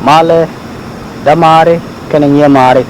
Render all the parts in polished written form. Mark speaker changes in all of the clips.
Speaker 1: male, damare, kenanyamare.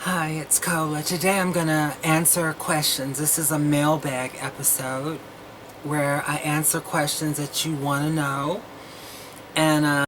Speaker 2: Hi, it's Kola. Today I'm going to answer questions. This is a mailbag episode where I answer questions that you want to know. And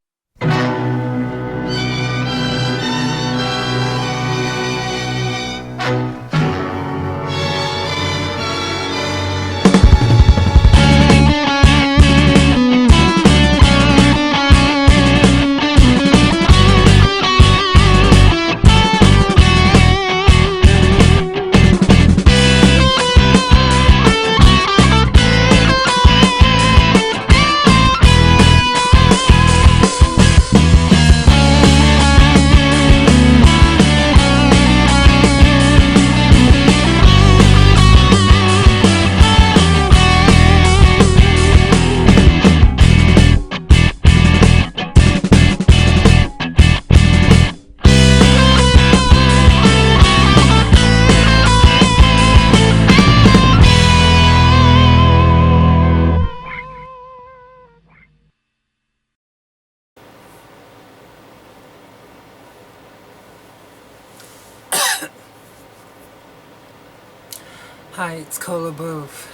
Speaker 2: Hi, it's Kola Boof.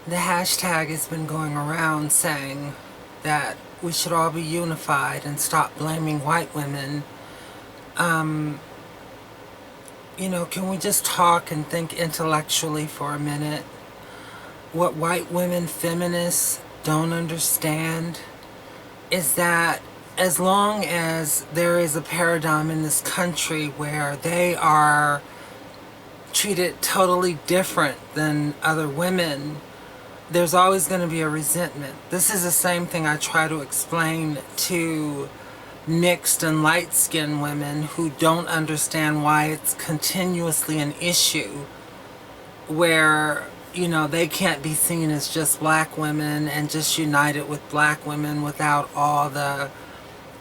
Speaker 2: The hashtag has been going around saying that we should all be unified and stop blaming white women. Can we just talk and think intellectually for a minute? What white women feminists don't understand is that as long as there is a paradigm in this country where they are treated totally different than other women, there's always going to be a resentment. This is the same thing I try to explain to mixed and light-skinned women who don't understand why it's continuously an issue where, they can't be seen as just black women and just united with black women without all the...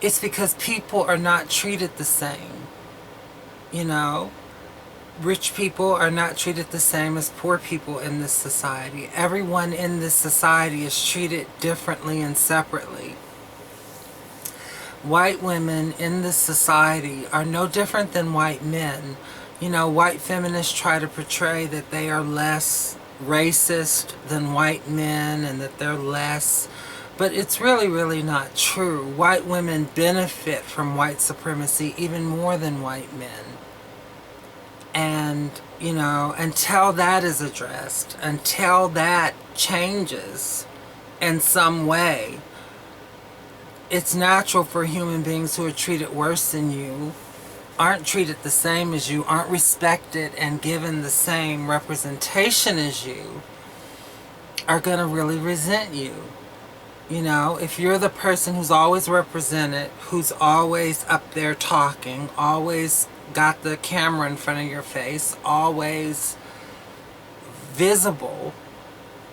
Speaker 2: It's because people are not treated the same, Rich people are not treated the same as poor people in this society. Everyone in this society is treated differently and separately. White women in this society are no different than white men. White feminists try to portray that they are less racist than white men and that they're less, but it's really, really not true. White women benefit from white supremacy even more than white men. And, until that is addressed, until that changes in some way, it's natural for human beings who are treated worse than you, aren't treated the same as you, aren't respected and given the same representation as you, are going to really resent you. If you're the person who's always represented, who's always up there talking, always got the camera in front of your face, always visible,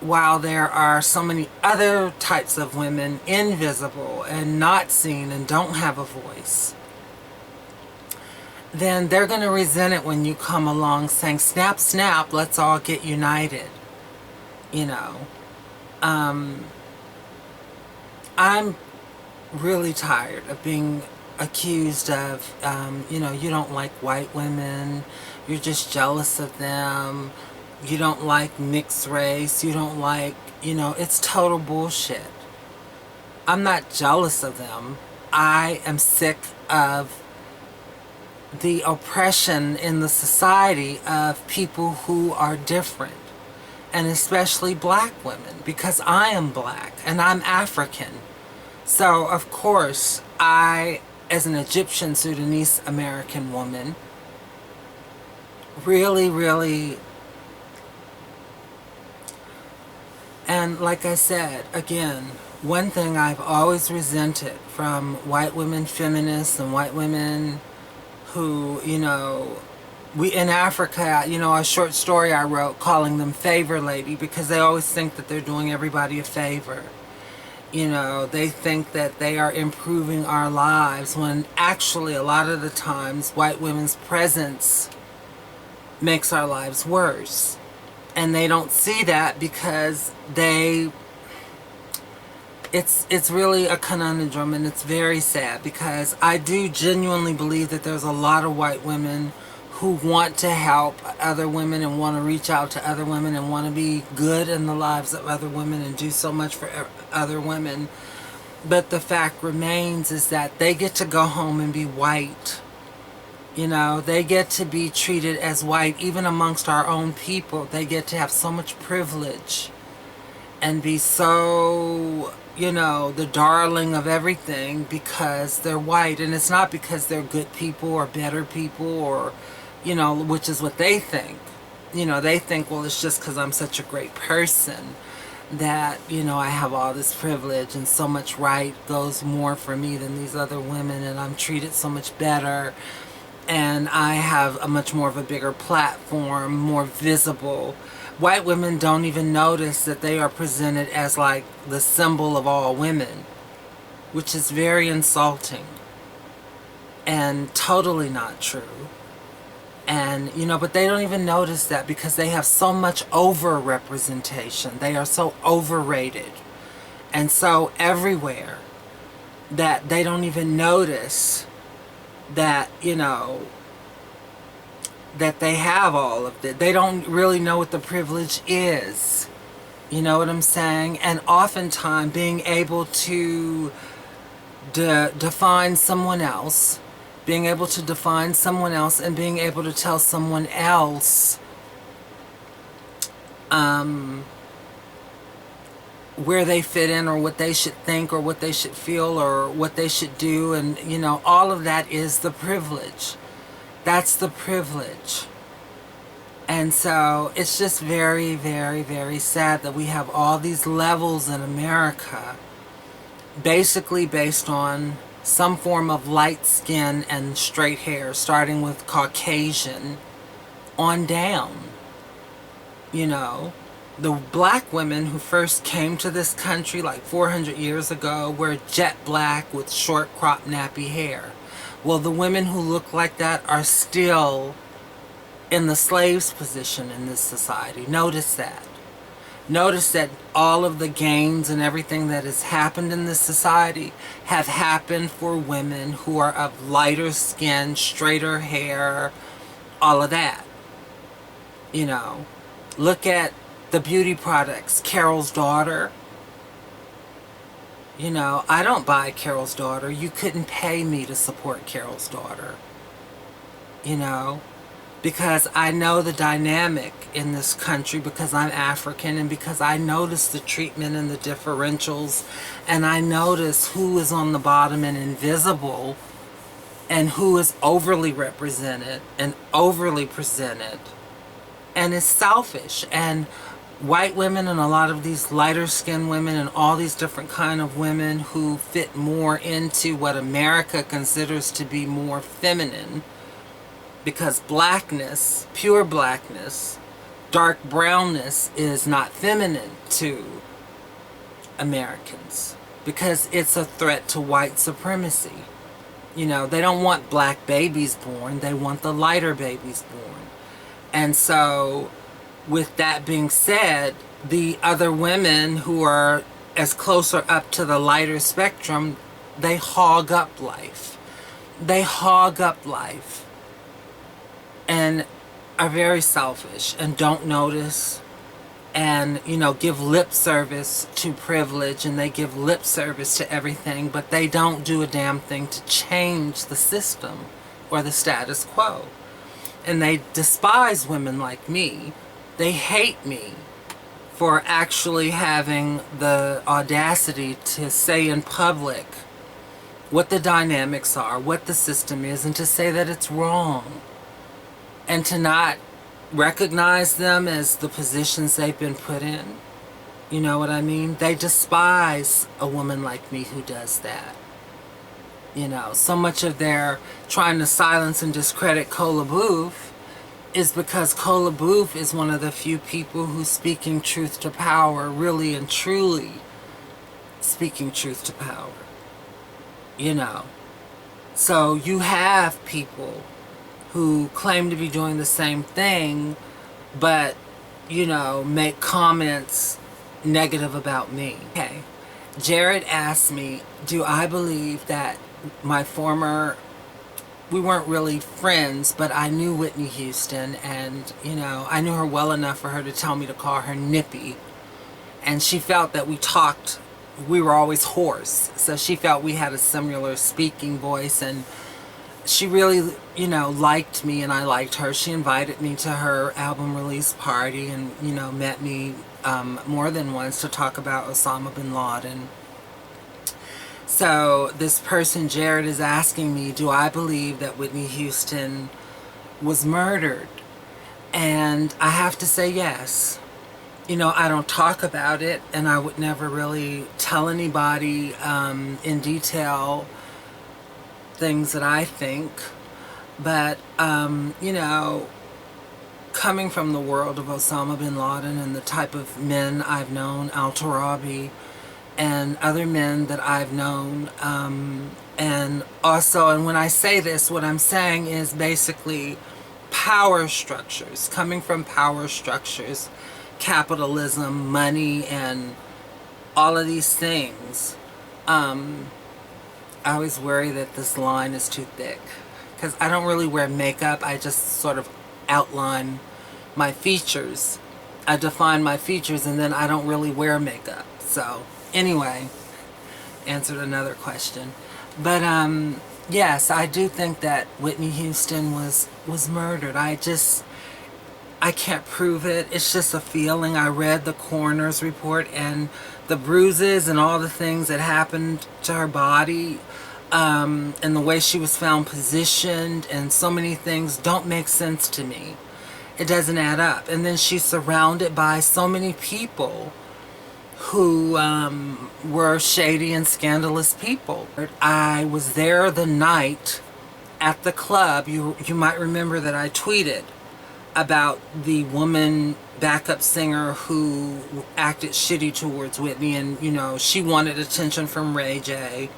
Speaker 2: while there are so many other types of women invisible and not seen and don't have a voice, then they're going to resent it when you come along saying, snap, snap, let's all get united. I'm really tired of being accused of, you don't like white women, you're just jealous of them, you don't like mixed race, you don't like, it's total bullshit. I'm not jealous of them. I am sick of the oppression in the society of people who are different, and especially black women, because I am black and I'm African. So, of course, I, as an Egyptian Sudanese American woman, really, really, and like I said, again, one thing I've always resented from white women feminists and white women who, in Africa, you know, a short story I wrote calling them favor lady, because they always think that they're doing everybody a favor. You know, they think that they are improving our lives, when actually a lot of the times white women's presence makes our lives worse. And they don't see that because it's really a conundrum, and it's very sad, because I do genuinely believe that there's a lot of white women who want to help other women and want to reach out to other women and want to be good in the lives of other women and do so much for other women. But the fact remains is that they get to go home and be white. You know, they get to be treated as white, even amongst our own people. They get to have so much privilege and be so, you know, the darling of everything because they're white. And it's not because they're good people or better people, or, you know, which is what they think. You know, they think, well, it's just because I'm such a great person that, you know, I have all this privilege and so much right goes more for me than these other women, and I'm treated so much better, and I have a much more of a bigger platform, more visible. White women don't even notice that they are presented as like the symbol of all women, which is very insulting and totally not true. And, you know, but they don't even notice that because they have so much over-representation. They are so overrated and so everywhere that they don't even notice that, you know, that they have all of it. They don't really know what the privilege is. You know what I'm saying? And oftentimes being able to define someone else, being able to define someone else and being able to tell someone else where they fit in, or what they should think, or what they should feel, or what they should do, and, you know, all of that is the privilege. That's the privilege. And so it's just very, very, very sad that we have all these levels in America basically based on some form of light skin and straight hair, starting with Caucasian on down. You know, the black women who first came to this country like 400 years ago were jet black with short cropped nappy hair. Well, the women who look like that are still in the slave's position in this society. Notice that. Notice that all of the gains and everything that has happened in this society have happened for women who are of lighter skin, straighter hair, all of that. You know, look at the beauty products. Carol's Daughter. You know, I don't buy Carol's Daughter. You couldn't pay me to support Carol's Daughter. You know, because I know the dynamic in this country, because I'm African, and because I notice the treatment and the differentials, and I notice who is on the bottom and invisible, and who is overly represented and overly presented, and is selfish. And white women and a lot of these lighter skinned women and all these different kind of women who fit more into what America considers to be more feminine, because blackness, pure blackness, dark brownness is not feminine to Americans, because it's a threat to white supremacy. You know, they don't want black babies born, they want the lighter babies born. And so, with that being said, the other women who are as closer up to the lighter spectrum, they hog up life. They hog up life. And are very selfish and don't notice, and, you know, give lip service to privilege, and they give lip service to everything, but they don't do a damn thing to change the system or the status quo. And they despise women like me. They hate me for actually having the audacity to say in public what the dynamics are, what the system is, and to say that it's wrong. And to not recognize them as the positions they've been put in. You know what I mean? They despise a woman like me who does that. You know, so much of their trying to silence and discredit Kola Boof is because Kola Boof is one of the few people who's speaking truth to power, really and truly speaking truth to power. You know. So you have people who claim to be doing the same thing, but, you know, make comments negative about me. Okay. Jared asked me, do I believe that my former, we weren't really friends, but I knew Whitney Houston, and, you know, I knew her well enough for her to tell me to call her Nippy. And she felt that we talked, we were always hoarse. So she felt we had a similar speaking voice, and she really, you know, liked me and I liked her. She invited me to her album release party and, you know, met me more than once to talk about Osama bin Laden. So this person, Jared, is asking me, do I believe that Whitney Houston was murdered? And I have to say yes. You know, I don't talk about it, and I would never really tell anybody in detail things that I think. But, you know, coming from the world of Osama bin Laden and the type of men I've known, al-Turabi, and other men that I've known, and also, and when I say this, what I'm saying is basically power structures, coming from power structures, capitalism, money, and all of these things. I always worry that this line is too thick, because I don't really wear makeup. I just sort of outline my features. I define my features, and then I don't really wear makeup. So anyway, answered another question. But yes, I do think that Whitney Houston was murdered. I can't prove it. It's just a feeling. I read the coroner's report, and the bruises and all the things that happened to her body, and the way she was found positioned, and so many things don't make sense to me. It doesn't add up. And then she's surrounded by so many people who were shady and scandalous people. I was there the night at the club. You might remember that I tweeted about the woman backup singer who acted shitty towards Whitney, and, you know, she wanted attention from Ray J.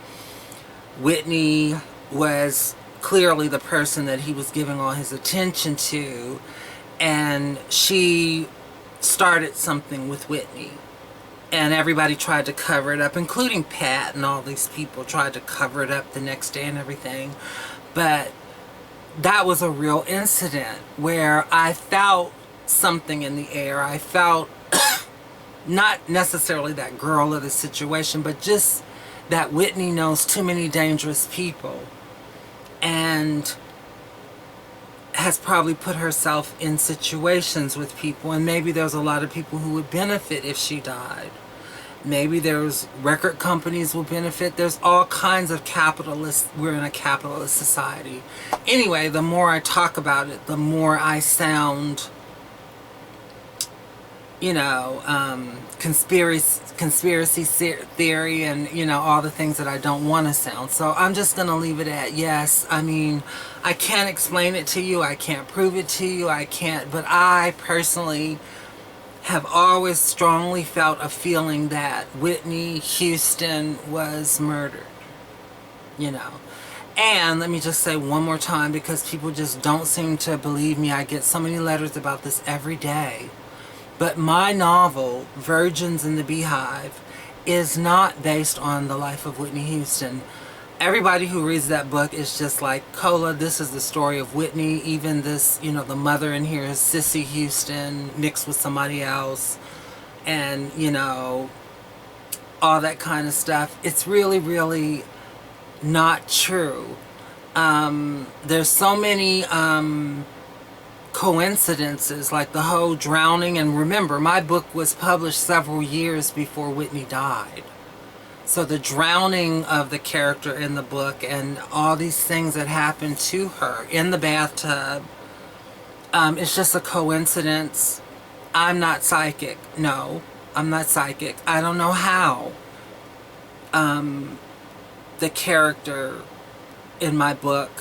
Speaker 2: Whitney was clearly the person that he was giving all his attention to, and she started something with Whitney. And everybody tried to cover it up, including Pat and all these people tried to cover it up the next day and everything. But that was a real incident where I felt something in the air. I felt not necessarily that girl of the situation, but just that Whitney knows too many dangerous people and has probably put herself in situations with people, and maybe there's a lot of people who would benefit if she died. Maybe there's record companies will benefit. There's all kinds of capitalists. We're in a capitalist society. Anyway, the more I talk about it, the more I sound, you know, conspiracy theory and, you know, all the things that I don't want to sound. So I'm just going to leave it at yes. I mean, I can't explain it to you. I can't prove it to you. I can't. But I personally have always strongly felt a feeling that Whitney Houston was murdered, you know. And let me just say one more time, because people just don't seem to believe me. I get so many letters about this every day. But my novel, Virgins in the Beehive, is not based on the life of Whitney Houston. Everybody who reads that book is just like, Kola, this is the story of Whitney. Even this, you know, the mother in here is Sissy Houston mixed with somebody else. And, you know, all that kind of stuff. It's really, really not true. There's so many coincidences, like the whole drowning. And remember, my book was published several years before Whitney died. So the drowning of the character in the book and all these things that happened to her in the bathtub, it's just a coincidence. I'm not psychic. No, I'm not psychic. I don't know how the character in my book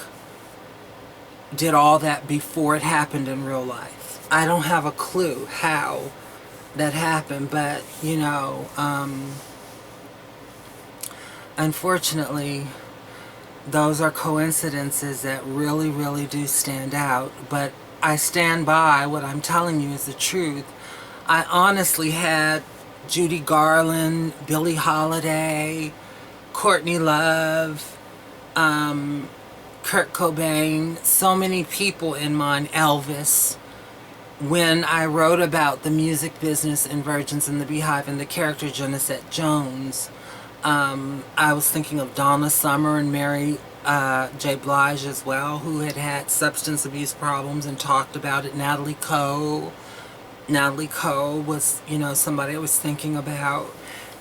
Speaker 2: did all that before it happened in real life. I don't have a clue how that happened, but, you know, unfortunately, those are coincidences that really, really do stand out. But I stand by what I'm telling you is the truth. I honestly had Judy Garland, Billie Holiday, Courtney Love, Kurt Cobain, so many people in mind, Elvis, when I wrote about the music business in Virgins in the Beehive and the character Genesette Jones. I was thinking of Donna Summer and Mary J. Blige as well, who had substance abuse problems and talked about it. Natalie Cole was, you know, somebody I was thinking about.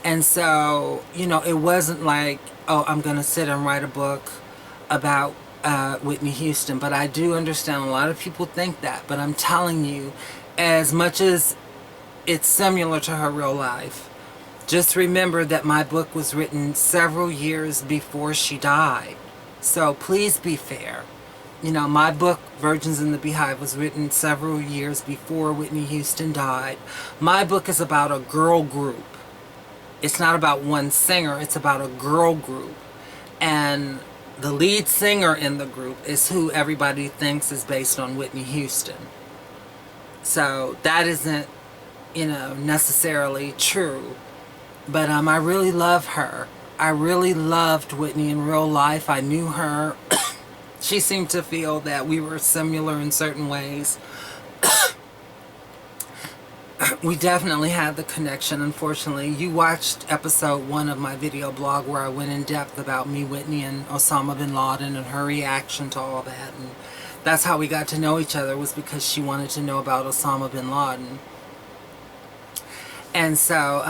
Speaker 2: And so, you know, it wasn't like, oh, I'm going to sit and write a book about Whitney Houston. But I do understand a lot of people think that. But I'm telling you, as much as it's similar to her real life, just remember that my book was written several years before she died. So please be fair. You know, my book, Virgins in the Beehive, was written several years before Whitney Houston died. My book is about a girl group. It's not about one singer, it's about a girl group. And the lead singer in the group is who everybody thinks is based on Whitney Houston. So that isn't, you know, necessarily true. But I really love her. I really loved Whitney in real life. I knew her. She seemed to feel that we were similar in certain ways. We definitely had the connection, unfortunately. You watched episode 1 of my video blog where I went in depth about me, Whitney, and Osama bin Laden and her reaction to all that. And that's how we got to know each other, was because she wanted to know about Osama bin Laden. And so,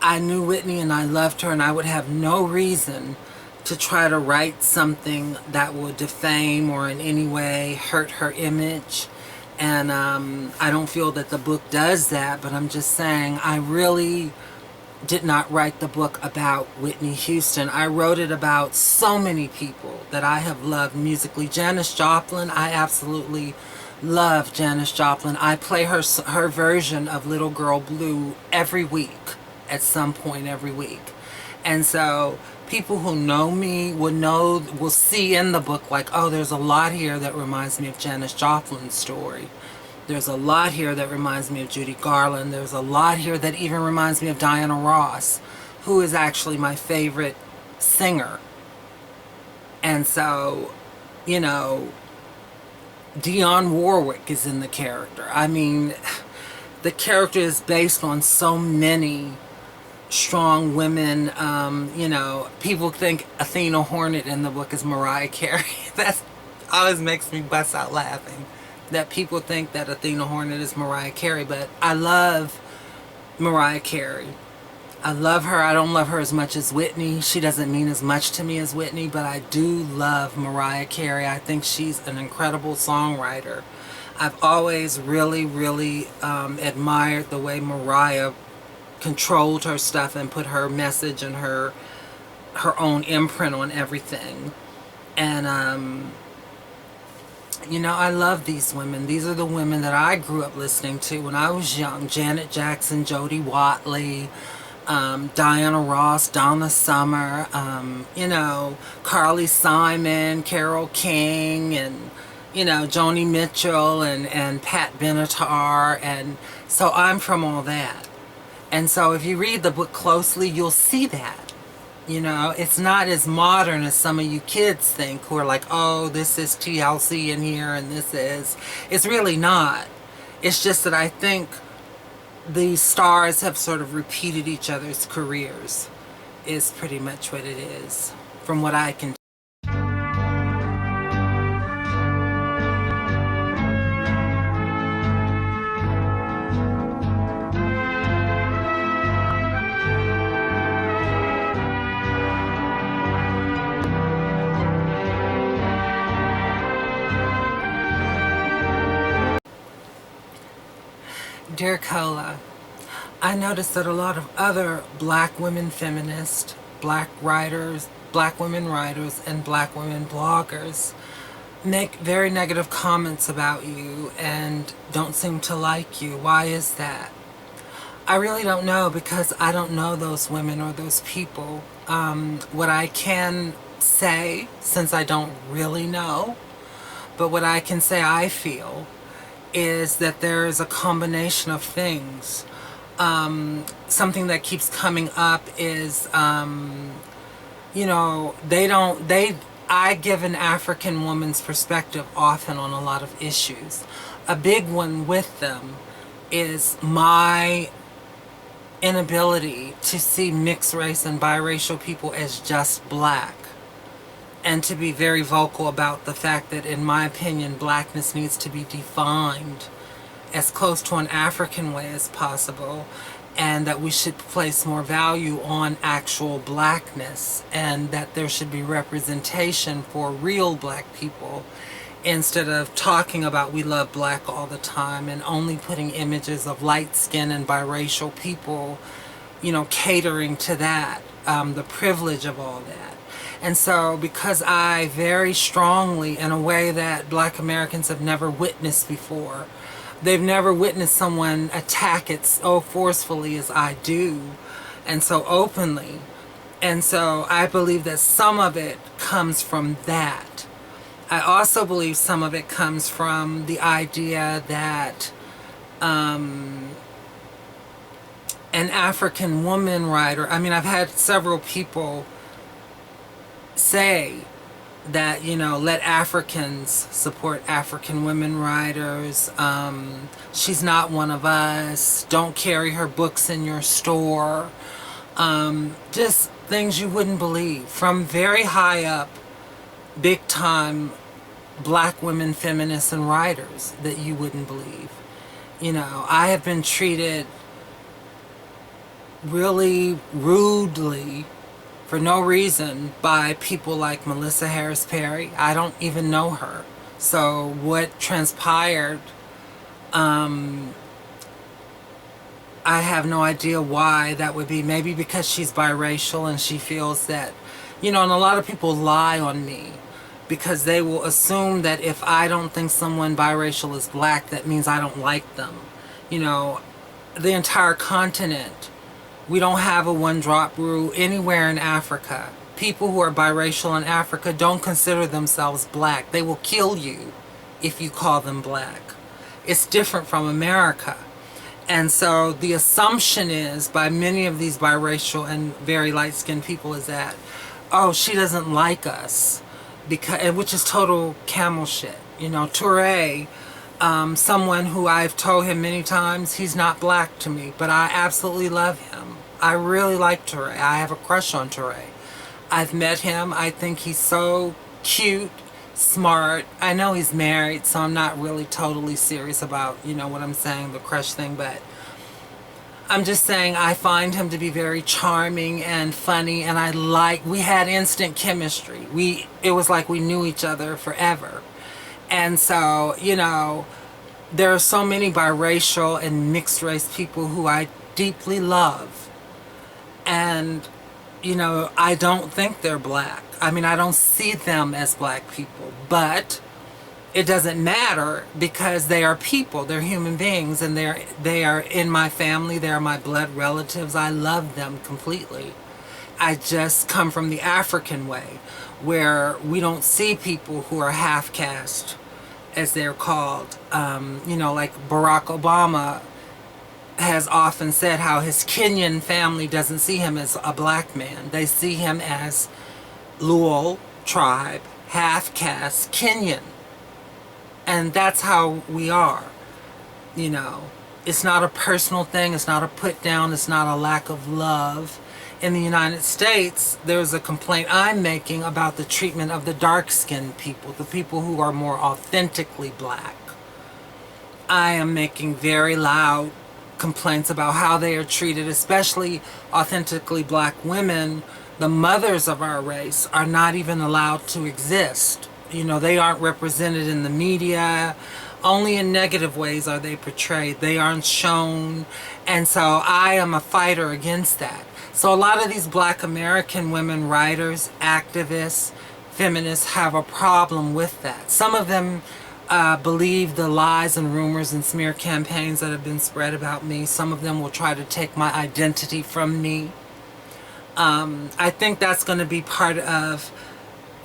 Speaker 2: I knew Whitney and I loved her, and I would have no reason to try to write something that would defame or in any way hurt her image. And I don't feel that the book does that, but I'm just saying I really did not write the book about Whitney Houston. I wrote it about so many people that I have loved musically. Janis Joplin, I absolutely love Janis Joplin. I play her version of Little Girl Blue every week. At some point every week. And so people who know me will see in the book, like, oh, there's a lot here that reminds me of Janis Joplin's story. There's a lot here that reminds me of Judy Garland. There's a lot here that even reminds me of Diana Ross, who is actually my favorite singer. And so, you know, Dionne Warwick is in the character. I mean, the character is based on so many strong women. You know, people think Athena Hornet in the book is Mariah Carey. That always makes me bust out laughing, that people think that Athena Hornet is Mariah Carey. But I love Mariah Carey. I love her. I don't love her as much as Whitney. She doesn't mean as much to me as Whitney, but I do love Mariah Carey. I think she's an incredible songwriter. I've always really, really admired the way Mariah controlled her stuff and put her message and her own imprint on everything. And you know, I love these women. These are the women that I grew up listening to when I was young. Janet Jackson, Jodie Watley, Diana Ross, Donna Summer, you know, Carly Simon, Carole King, and, you know, Joni Mitchell and Pat Benatar. And so I'm from all that. And so if you read the book closely, you'll see that. You know, it's not as modern as some of you kids think, who are like, oh, this is TLC in here and this is. It's really not. It's just that I think the stars have sort of repeated each other's careers, is pretty much what it is, from what I can tell. Dear Kola, I noticed that a lot of other black women feminists, black writers, black women writers, and black women bloggers make very negative comments about you and don't seem to like you. Why is that? I really don't know, because I don't know those women or those people. What I can say, since I don't really know, but what I can say I feel is that there is a combination of things. Something that keeps coming up is, you know, I give an African woman's perspective often on a lot of issues. A big one with them is my inability to see mixed race and biracial people as just black, and to be very vocal about the fact that, in my opinion, blackness needs to be defined as close to an African way as possible, and that we should place more value on actual blackness, and that there should be representation for real black people, instead of talking about we love black all the time and only putting images of light skin and biracial people, you know, catering to that, the privilege of all that. And so, because I very strongly, in a way that black Americans have never witnessed before, they've never witnessed someone attack it so forcefully as I do, and so openly. And so I believe that some of it comes from that. I also believe some of it comes from the idea that an African woman writer, I mean, I've had several people say that, you know, let Africans support African women writers. She's not one of us. Don't carry her books in your store. Just things you wouldn't believe, from very high up, big time black women feminists and writers, that you wouldn't believe. You know, I have been treated really rudely for no reason by people like Melissa Harris Perry. I don't even know her. So what transpired, I have no idea why that would be. Maybe because she's biracial and she feels that, you know, and a lot of people lie on me because they will assume that if I don't think someone biracial is black, that means I don't like them. You know, the entire continent, we don't have a one-drop rule anywhere in Africa. People who are biracial in Africa don't consider themselves black. They will kill you if you call them black. It's different from America. And so the assumption is, by many of these biracial and very light-skinned people, is that, oh, she doesn't like us, because, which is total camel shit. You know, Touré, someone who I've told him many times, he's not black to me, but I absolutely love him. I really like Touré. I have a crush on Touré. I've met him. I think he's so cute, smart. I know he's married, so I'm not really totally serious about, you know what I'm saying, the crush thing, but I'm just saying I find him to be very charming and funny, and we had instant chemistry. It was like we knew each other forever. And so, you know, there are so many biracial and mixed race people who I deeply love. And, you know, I don't think they're black. I mean, I don't see them as black people, but it doesn't matter, because they are people, they're human beings, and they are in my family, they're my blood relatives. I love them completely. I just come from the African way, where we don't see people who are half caste, as they're called. You know, like Barack Obama has often said how his Kenyan family doesn't see him as a black man. They see him as Luo tribe, half caste Kenyan. And that's how we are, you know. It's not a personal thing. It's not a put down. It's not a lack of love. In the United States, there's a complaint I'm making about the treatment of the dark-skinned people, the people who are more authentically black. I am making very loud complaints about how they are treated, especially authentically black women. The mothers of our race are not even allowed to exist. You know, they aren't represented in the media. Only in negative ways are they portrayed. They aren't shown. And so I am a fighter against that. So a lot of these black American women writers, activists, feminists have a problem with that. Some of them believe the lies and rumors and smear campaigns that have been spread about me. Some of them will try to take my identity from me. I think that's going to be part of,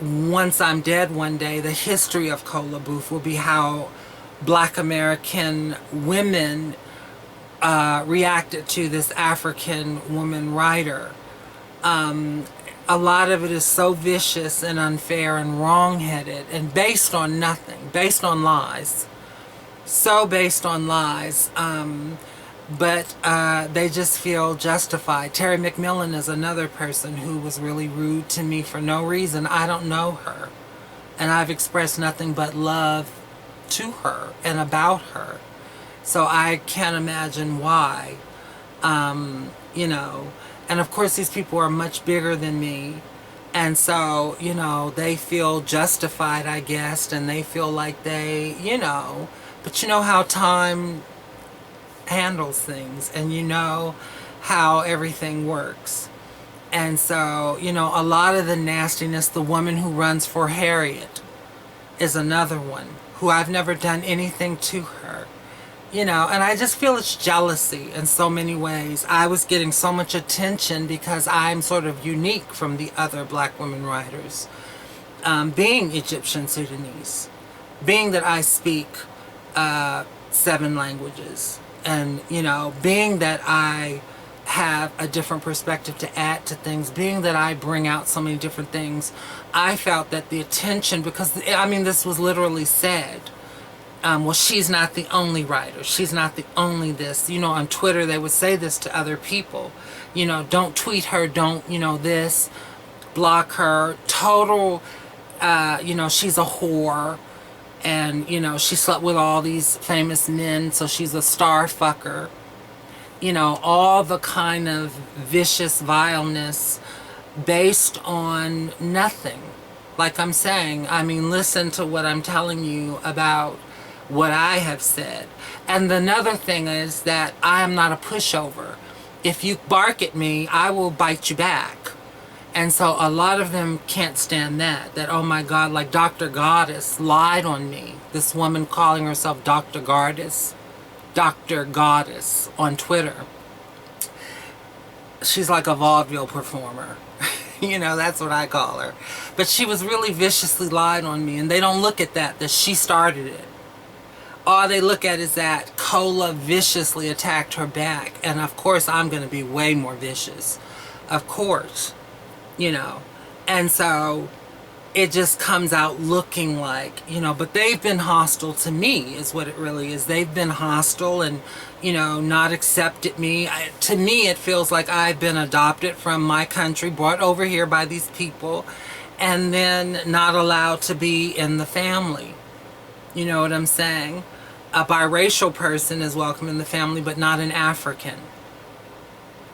Speaker 2: once I'm dead one day, the history of Kola Boof will be how Black American women reacted to this African woman writer. A lot of it is so vicious and unfair and wrong-headed and based on nothing, based on lies. So based on lies. But they just feel justified. Terry McMillan is another person who was really rude to me for no reason. I don't know her. And I've expressed nothing but love to her and about her. So I can't imagine why. You know, and of course these people are much bigger than me. And so, you know, they feel justified, I guess, and they feel like they, you know, but you know how time handles things, and you know how everything works. And so, you know, a lot of the nastiness, the woman who runs for Harriet is another one who I've never done anything to her, you know, and I just feel it's jealousy in so many ways. I was getting so much attention because I'm sort of unique from the other Black women writers, being Egyptian Sudanese, being that I speak 7 languages, and, you know, being that I have a different perspective to add to things, being that I bring out so many different things, I felt that the attention, because, I mean, this was literally said, well, she's not the only writer, she's not the only this, you know, on Twitter they would say this to other people, you know, don't tweet her, don't, you know, this, block her, total, you know, she's a whore. And, you know, she slept with all these famous men, so she's a star fucker. You know, all the kind of vicious vileness based on nothing. Like I'm saying, I mean, listen to what I'm telling you about what I have said. And another thing is that I am not a pushover. If you bark at me, I will bite you back. And so a lot of them can't stand that, oh my God, like Dr. Goddess lied on me. This woman calling herself Dr. Goddess on Twitter. She's like a vaudeville performer. You know, that's what I call her. But she was really viciously lied on me, and they don't look at that she started it. All they look at is that Kola viciously attacked her back. And of course, I'm going to be way more vicious. Of course. You know, and so it just comes out looking like, you know, but they've been hostile to me is what it really is. They've been hostile and, you know, not accepted me. To me, it feels like I've been adopted from my country, brought over here by these people, and then not allowed to be in the family. You know what I'm saying? A biracial person is welcome in the family, but not an African.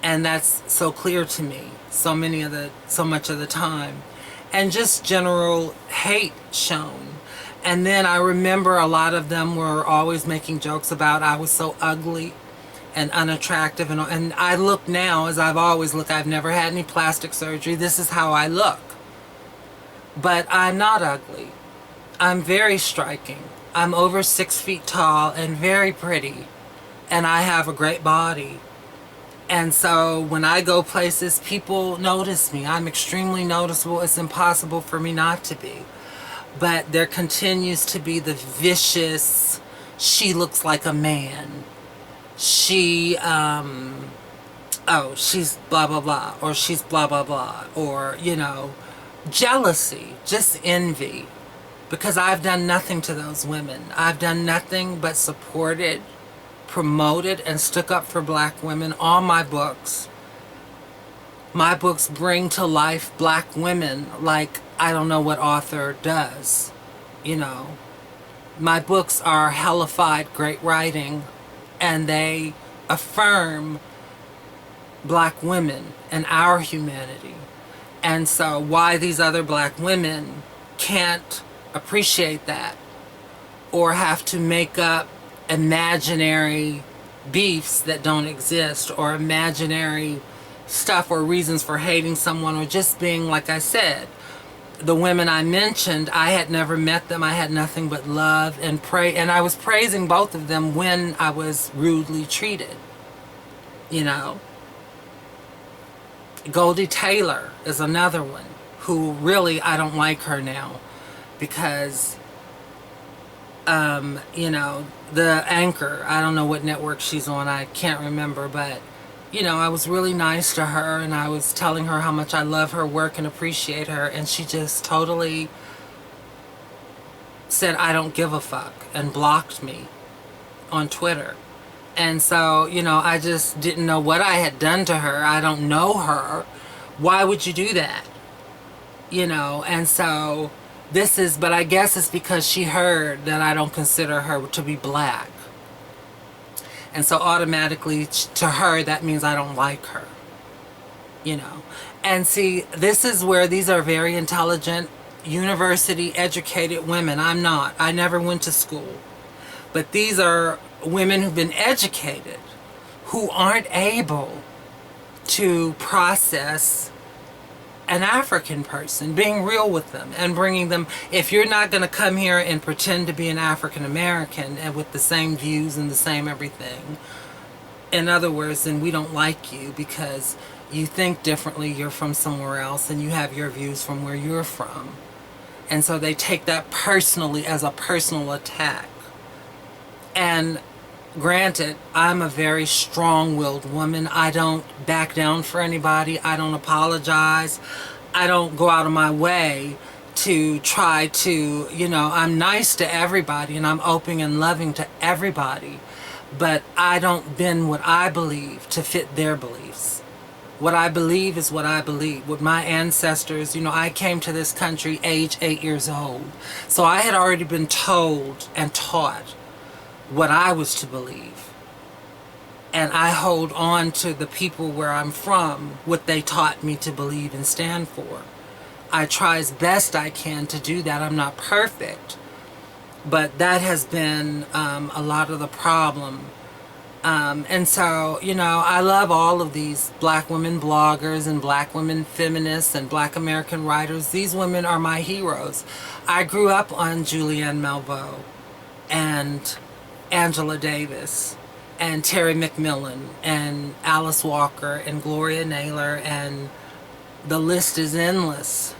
Speaker 2: And that's so clear to me so much of the time. And just general hate shown. And then I remember a lot of them were always making jokes about I was so ugly and unattractive, and I look now as I've always looked. I've never had any plastic surgery. This is how I look. But I'm not ugly. I'm very striking. I'm over 6 feet tall and very pretty, and I have a great body. And so when I go places, people notice me. I'm extremely noticeable. It's impossible for me not to be. But there continues to be the vicious, she looks like a man. She, oh, she's blah, blah, blah. Or she's blah, blah, blah. Or, you know, jealousy, just envy. Because I've done nothing to those women. I've done nothing but supported, promoted, and stuck up for Black women. All my books bring to life Black women like I don't know what author does. You know, my books are hellified great writing, and they affirm Black women and our humanity. And so why these other Black women can't appreciate that, or have to make up imaginary beefs that don't exist, or imaginary stuff, or reasons for hating someone, or just being, like I said, the women I mentioned, I had never met them. I had nothing but love and and I was praising both of them when I was rudely treated. You know, Goldie Taylor is another one who really, I don't like her now because, you know, the anchor, I don't know what network she's on, I can't remember, but, you know, I was really nice to her and I was telling her how much I love her work and appreciate her, and she just totally said, I don't give a fuck, and blocked me on Twitter. And so, you know, I just didn't know what I had done to her. I don't know her. Why would you do that? You know, and so this is, but I guess it's because she heard that I don't consider her to be black. And so automatically to her, that means I don't like her. You know, and see, this is where these are very intelligent, university educated women. I'm not. I never went to school. But these are women who've been educated, who aren't able to process an African person, being real with them and bringing them. If you're not going to come here and pretend to be an African American and with the same views and the same everything, in other words, then we don't like you because you think differently, you're from somewhere else, and you have your views from where you're from. And so they take that personally as a personal attack. And granted, I'm a very strong-willed woman. I don't back down for anybody. I don't apologize. I don't go out of my way to try to, you know, I'm nice to everybody and I'm open and loving to everybody. But I don't bend what I believe to fit their beliefs. What I believe is what I believe. With my ancestors, you know, I came to this country age 8 years old. So I had already been told and taught what I was to believe. And I hold on to the people where I'm from, what they taught me to believe and stand for. I try as best I can to do that. I'm not perfect. But that has been a lot of the problem. And so, you know, I love all of these black women bloggers and black women feminists and black American writers. These women are my heroes. I grew up on Julianne Malveaux and Angela Davis and Terry McMillan and Alice Walker and Gloria Naylor, and the list is endless.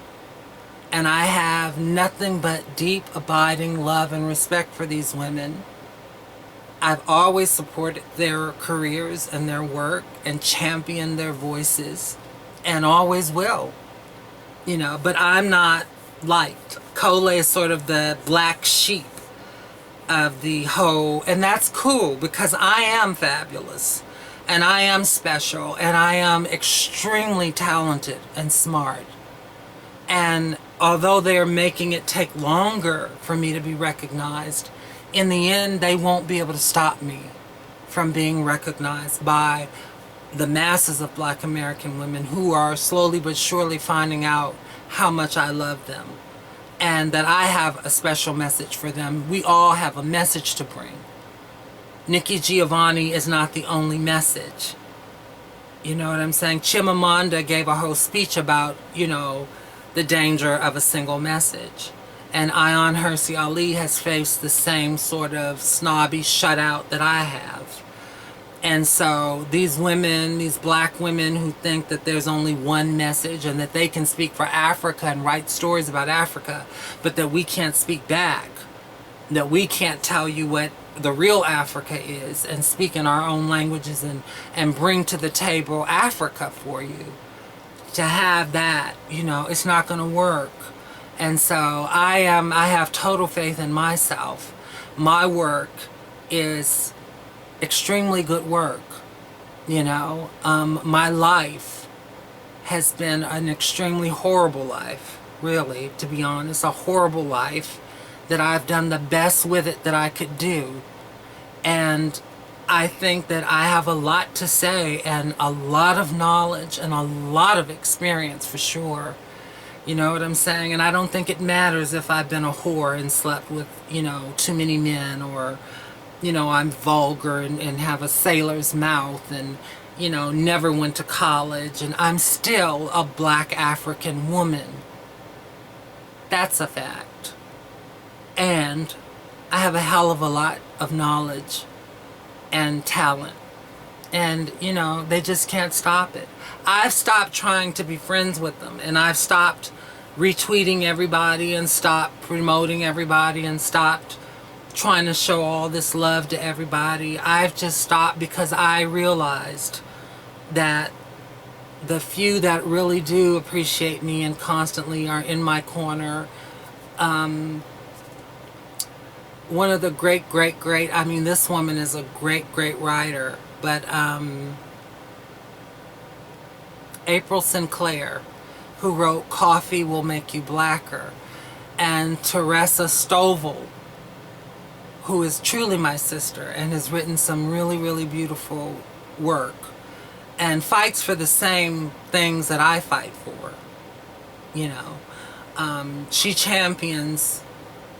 Speaker 2: And I have nothing but deep, abiding love and respect for these women. I've always supported their careers and their work and championed their voices, and always will. You know, but I'm not liked. Kola is sort of the black sheep of the whole, and that's cool because I am fabulous and I am special and I am extremely talented and smart. And although they're making it take longer for me to be recognized, in the end they won't be able to stop me from being recognized by the masses of black American women who are slowly but surely finding out how much I love them. And that I have a special message for them. We all have a message to bring. Nikki Giovanni is not the only message. You know what I'm saying? Chimamanda gave a whole speech about, you know, the danger of a single message. And Ayan Hirsi Ali has faced the same sort of snobby shutout that I have. And so these women, these black women who think that there's only one message and that they can speak for Africa and write stories about Africa, but that we can't speak back, that we can't tell you what the real Africa is and speak in our own languages and bring to the table Africa for you. To have that, you know, it's not going to work. And so I have total faith in myself. My work is extremely good work, you know. My life has been an extremely horrible life, really, to be honest, a horrible life that I've done the best with it that I could do. And I think that I have a lot to say and a lot of knowledge and a lot of experience for sure. You know what I'm saying? And I don't think it matters if I've been a whore and slept with, you know, too many men, or, you know, I'm vulgar and have a sailor's mouth and, you know, never went to college, and I'm still a black African woman. That's a fact. And I have a hell of a lot of knowledge and talent. And, you know, they just can't stop it. I've stopped trying to be friends with them, and I've stopped retweeting everybody and stopped promoting everybody and stopped trying to show all this love to everybody. I've just stopped because I realized that the few that really do appreciate me and constantly are in my corner, one of the great, I mean, this woman is a great writer, but April Sinclair, who wrote Coffee Will Make You Blacker, and Teresa Stovall, who is truly my sister and has written some really beautiful work and fights for the same things that I fight for, you know. She champions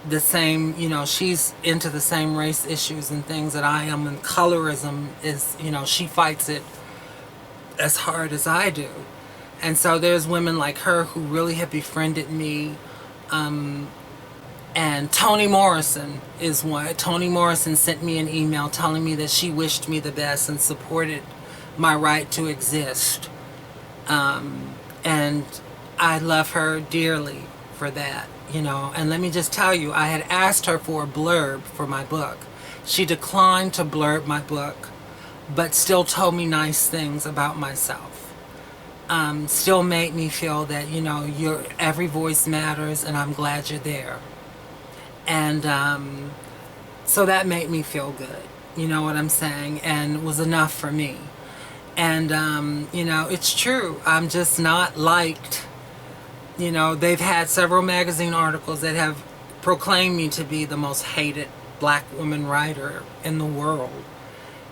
Speaker 2: the same, you know, she's into the same race issues and things that I am, and colorism is, you know, she fights it as hard as I do. And so there's women like her who really have befriended me. And Toni Morrison is one. Toni Morrison sent me an email telling me that she wished me the best and supported my right to exist. And I love her dearly for that, you know. And let me just tell you, I had asked her for a blurb for my book. She declined to blurb my book, but still told me nice things about myself. Still made me feel that, you know, every voice matters, and I'm glad you're there. And so that made me feel good, you know what I'm saying, and was enough for me. And you know, it's true, I'm just not liked. You know, they've had several magazine articles that have proclaimed me to be the most hated black woman writer in the world.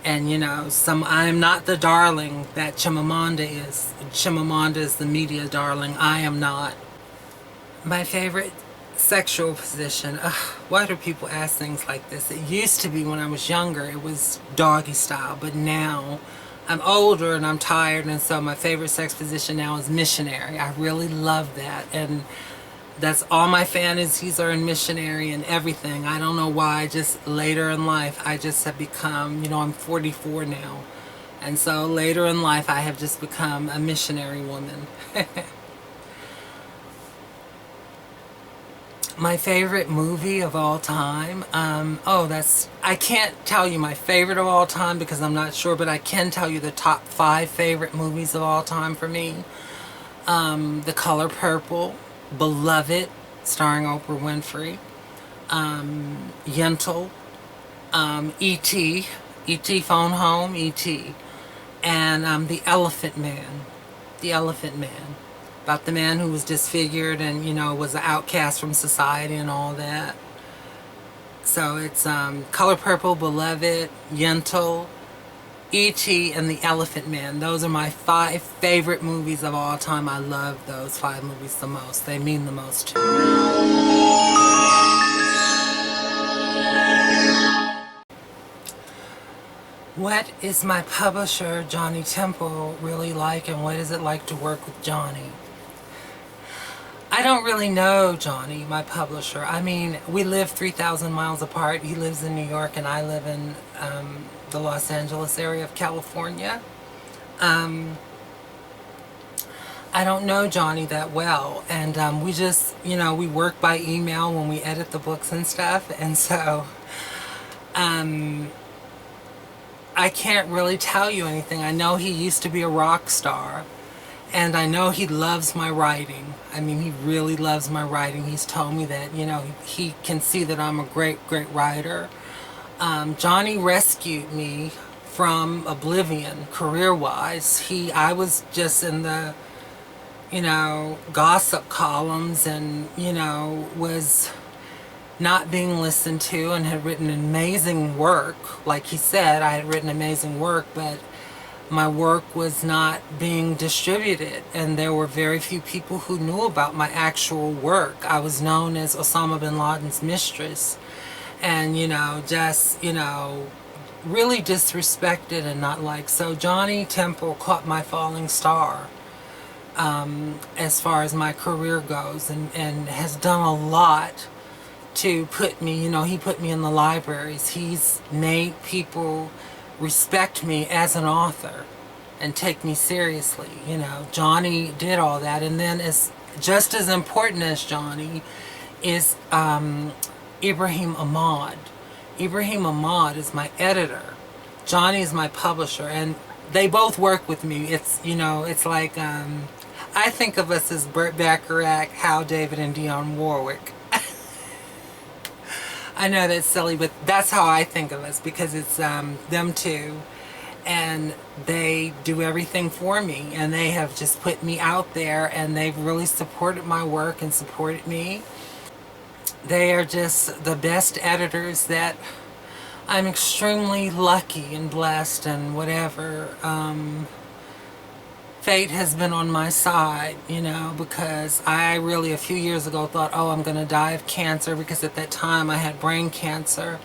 Speaker 2: And, you know, I am not the darling that Chimamanda is. Chimamanda is the media darling. I am not. My favorite sexual position. Why do people ask things like this? It used to be when I was younger, it was doggy style. But now, I'm older and I'm tired. And so my favorite sex position now is missionary. I really love that. And that's all my fantasies are in missionary and everything. I don't know why, just later in life, I just have become, you know, I'm 44 now. And so later in life, I have just become a missionary woman. My favorite movie of all time, I can't tell you my favorite of all time because I'm not sure, but I can tell you the top 5 favorite movies of all time for me. The Color Purple, Beloved, starring Oprah Winfrey, Yentl, E.T., E.T. Phone Home, E.T., and The Elephant Man. The Elephant Man. About the man who was disfigured and, you know, was an outcast from society and all that. So it's Color Purple, Beloved, Yentl, E.T., and The Elephant Man. Those are my 5 favorite movies of all time. I love those 5 movies the most. They mean the most to me. What is my publisher, Johnny Temple, really like, and what is it like to work with Johnny? I don't really know Johnny, my publisher. I mean, we live 3,000 miles apart. He lives in New York and I live in the Los Angeles area of California. I don't know Johnny that well, and we just, you know, we work by email when we edit the books and stuff, and so I can't really tell you anything. I know he used to be a rock star, and I know he loves my writing. I mean, he really loves my writing. He's told me that, you know, he can see that I'm a great writer. Johnny rescued me from oblivion, career-wise. I was just in the, you know, gossip columns and, you know, was not being listened to, and had written amazing work. Like he said, I had written amazing work, but my work was not being distributed, and there were very few people who knew about my actual work. I was known as Osama bin Laden's mistress, and, you know, just, you know, really disrespected and not liked. So Johnny Temple caught my falling star, as far as my career goes, and has done a lot to put me, he put me in the libraries. He's made people respect me as an author and take me seriously. Johnny did all that. And then just as important as Johnny is Ibrahim Ahmad. Ibrahim Ahmad is my editor. Johnny is my publisher, and they both work with me. It's like, I think of us as Burt Bacharach, Hal David, and Dionne Warwick. I know that's silly, but that's how I think of us, because it's them two, and they do everything for me, and they have just put me out there, and they've really supported my work and supported me. They are just the best editors that I'm extremely lucky and blessed, and whatever. Fate has been on my side, because I really a few years ago thought, oh, I'm going to die of cancer, because at that time I had brain cancer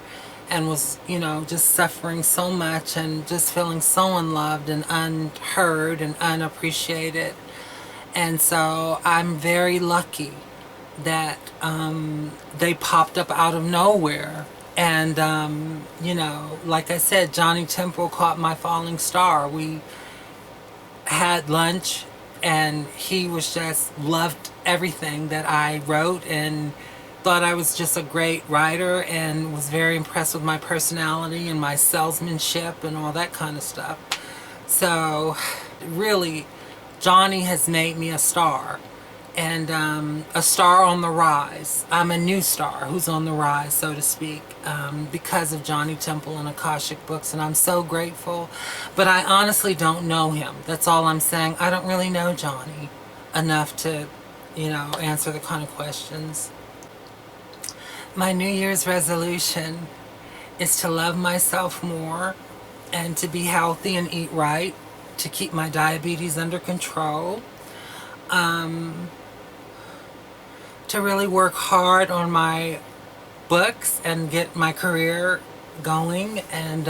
Speaker 2: and was, just suffering so much and just feeling so unloved and unheard and unappreciated. And so I'm very lucky that they popped up out of nowhere. And, like I said, Johnny Temple caught my falling star. We had lunch, and he was just loved everything that I wrote and thought I was just a great writer, and was very impressed with my personality and my salesmanship and all that kind of stuff. So really, Johnny has made me a star, and a star on the rise. I'm a new star who's on the rise, so to speak, because of Johnny Temple and Akashic Books, and I'm so grateful. But I honestly don't know him. That's all I'm saying. I don't really know Johnny enough to, answer the kind of questions. My New Year's resolution is to love myself more, and to be healthy and eat right, to keep my diabetes under control. To really work hard on my books and get my career going, and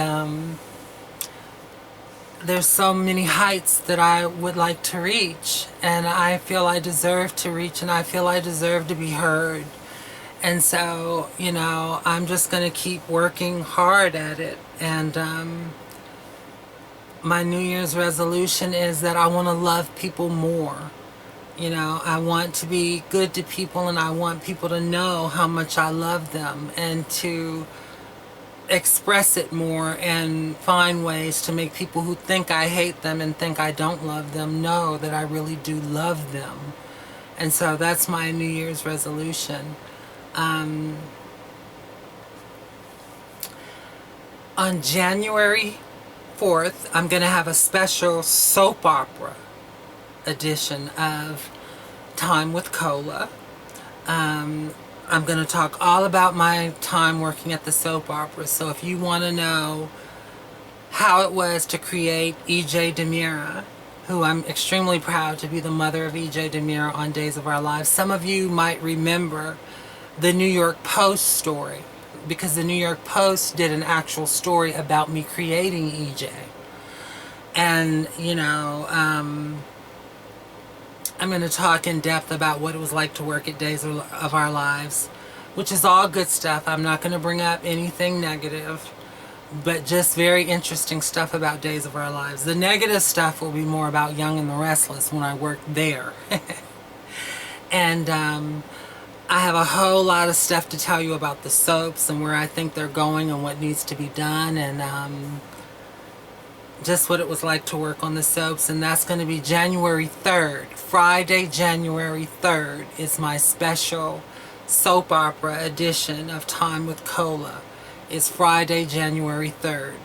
Speaker 2: there's so many heights that I would like to reach, and I feel I deserve to reach, and I feel I deserve to be heard. And so, I'm just going to keep working hard at it. And my New Year's resolution is that I want to love people more. I want to be good to people, and I want people to know how much I love them, and to express it more and find ways to make people who think I hate them and think I don't love them know that I really do love them. And so that's my New Year's resolution. On January 4th, I'm going to have a special soap opera edition of Time with Kola. I'm going to talk all about my time working at the soap opera. So if you want to know how it was to create E.J. Demira, who I'm extremely proud to be the mother of E.J. Demira on Days of Our Lives. Some of you might remember the New York Post story, because the New York Post did an actual story about me creating E.J. And, I'm going to talk in depth about what it was like to work at Days of Our Lives, which is all good stuff. I'm not going to bring up anything negative, but just very interesting stuff about Days of Our Lives. The negative stuff will be more about Young and the Restless when I worked there. And I have a whole lot of stuff to tell you about the soaps and where I think they're going and what needs to be done, and just what it was like to work on the soaps. And that's going to be January 3rd. Friday, January 3rd is my special soap opera edition of Time with Kola. It's Friday, January 3rd.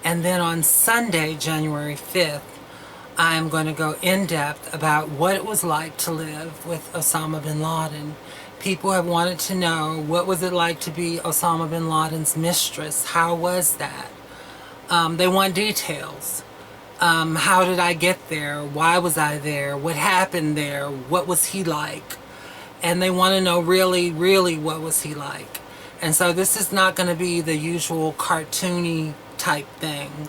Speaker 2: And then on Sunday, January 5th, I'm going to go in depth about what it was like to live with Osama bin Laden. People have wanted to know, what was it like to be Osama bin Laden's mistress? How was that? They want details. How did I get there? Why was I there? What happened there? What was he like? And they want to know really, really what was he like. And so this is not going to be the usual cartoony type thing.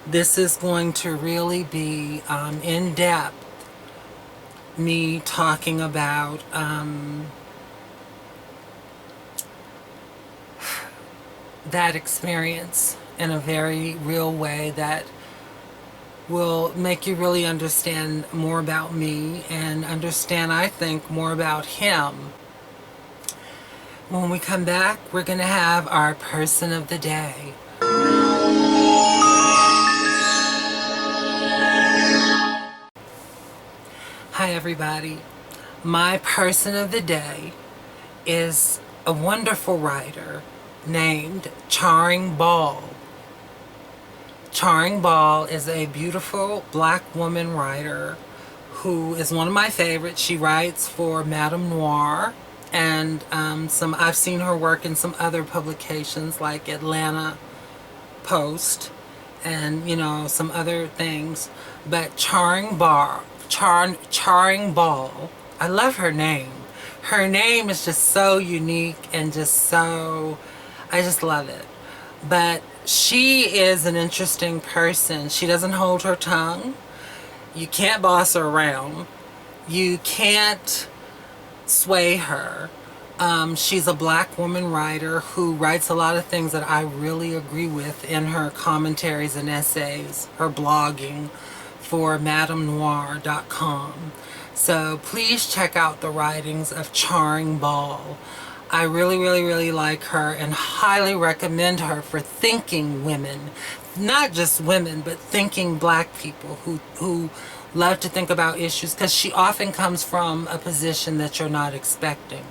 Speaker 2: This is going to really be in depth me talking about that experience in a very real way that will make you really understand more about me and understand, I think, more about him. When we come back, we're going to have our person of the day. Hi everybody. My person of the day is a wonderful writer named Charing Ball. Charing Ball is a beautiful black woman writer who is one of my favorites. She writes for Madame Noir and I've seen her work in some other publications like Atlanta Post and, you know, some other things. But Charing Ball, I love her name. Her name is just so unique and just so, I just love it. But she is an interesting person. She doesn't hold her tongue. You can't boss her around. You can't sway her. She's a black woman writer who writes a lot of things that I really agree with in her commentaries and essays, her blogging for madamenoir.com. So please check out the writings of Charing Ball. I really, really, really like her and highly recommend her for thinking women. Not just women, but thinking black people who love to think about issues, because she often comes from a position that you're not expecting.